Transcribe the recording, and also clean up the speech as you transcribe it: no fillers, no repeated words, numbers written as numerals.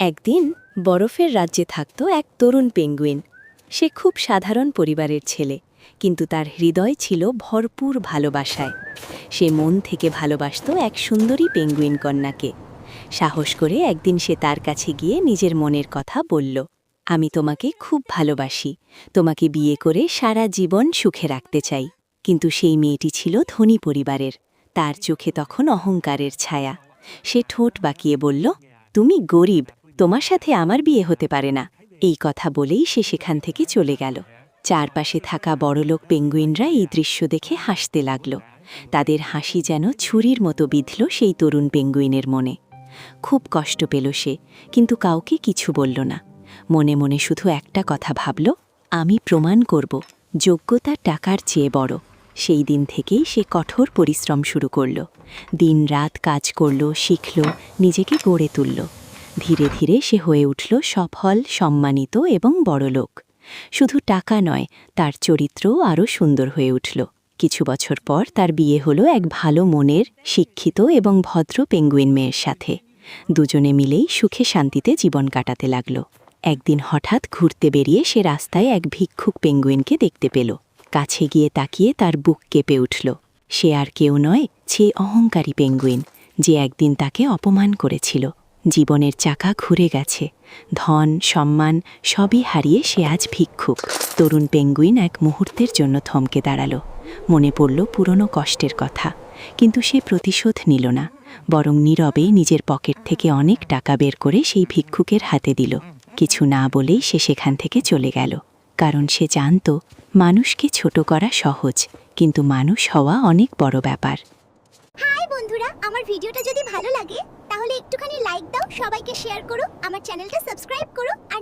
একদিন বরফের রাজ্যে থাকত এক তরুণ পেঙ্গুইন। সে খুব সাধারণ পরিবারের ছেলে, কিন্তু তার হৃদয় ছিল ভরপুর ভালোবাসায়। সে মন থেকে ভালোবাসত এক সুন্দরী পেঙ্গুইন কন্যাকে। সাহস করে একদিন সে তার কাছে গিয়ে নিজের মনের কথা বলল, আমি তোমাকে খুব ভালোবাসি, তোমাকে বিয়ে করে সারা জীবন সুখে রাখতে চাই। কিন্তু সেই মেয়েটি ছিল ধনী পরিবারের, তার চোখে তখন অহংকারের ছায়া। সে ঠোঁট বাঁকিয়ে বলল, তুমি গরিব, তোমার সাথে আমার বিয়ে হতে পারে না। এই কথা বলেই সে সেখান থেকে চলে গেল। চারপাশে থাকা বড়লোক পেঙ্গুইনরা এই দৃশ্য দেখে হাসতে লাগল। তাদের হাসি যেন ছুরির মতো বিঁধল সেই তরুণ পেঙ্গুইনের মনে। খুব কষ্ট পেল সে, কিন্তু কাউকে কিছু বলল না। মনে মনে শুধু একটা কথা ভাবল, আমি প্রমাণ করব যোগ্যতা টাকার চেয়ে বড়। সেই দিন থেকেই সে কঠোর পরিশ্রম শুরু করল। দিনরাত কাজ করল, শিখল, নিজেকে গড়ে তুলল। ধীরে ধীরে সে হয়ে উঠল সফল, সম্মানিত এবং বড়লোক। শুধু টাকা নয়, তার চরিত্রও আরও সুন্দর হয়ে উঠল। কিছু বছর পর তার বিয়ে হলো এক ভালো মনের, শিক্ষিত এবং ভদ্র পেঙ্গুইন মেয়ের সাথে। দুজনে মিলেই সুখে শান্তিতে জীবন কাটাতে লাগল। একদিন হঠাৎ ঘুরতে বেরিয়ে সে রাস্তায় এক ভিক্ষুক পেঙ্গুইনকে দেখতে পেল। কাছে গিয়ে তাকিয়ে তার বুক কেঁপে উঠল। সে আর কেউ নয়, সে অহংকারী পেঙ্গুইন, যে একদিন তাকে অপমান করেছিল। জীবনের চাকা ঘুরে গেছে, ধন, সম্মান সবই হারিয়ে সে আজ ভিক্ষুক। তরুণ পেঙ্গুইন এক মুহূর্তের জন্য থমকে দাঁড়াল। মনে পড়ল পুরনো কষ্টের কথা, কিন্তু সে প্রতিশোধ নিল না, বরং নীরবে নিজের পকেট থেকে অনেক টাকা বের করে সেই ভিক্ষুকের হাতে দিল। কিছু না বলেই সে সেখান থেকে চলে গেল, কারণ সে জানত মানুষকে ছোট করা সহজ, কিন্তু মানুষ হওয়া অনেক বড় ব্যাপার। হাই বন্ধুরা, আমার ভিডিওটা যদি ভালো লাগে তাহলে একটুখানি লাইক দাও, সবাইকে শেয়ার করো, আমার চ্যানেলটা সাবস্ক্রাইব করো আর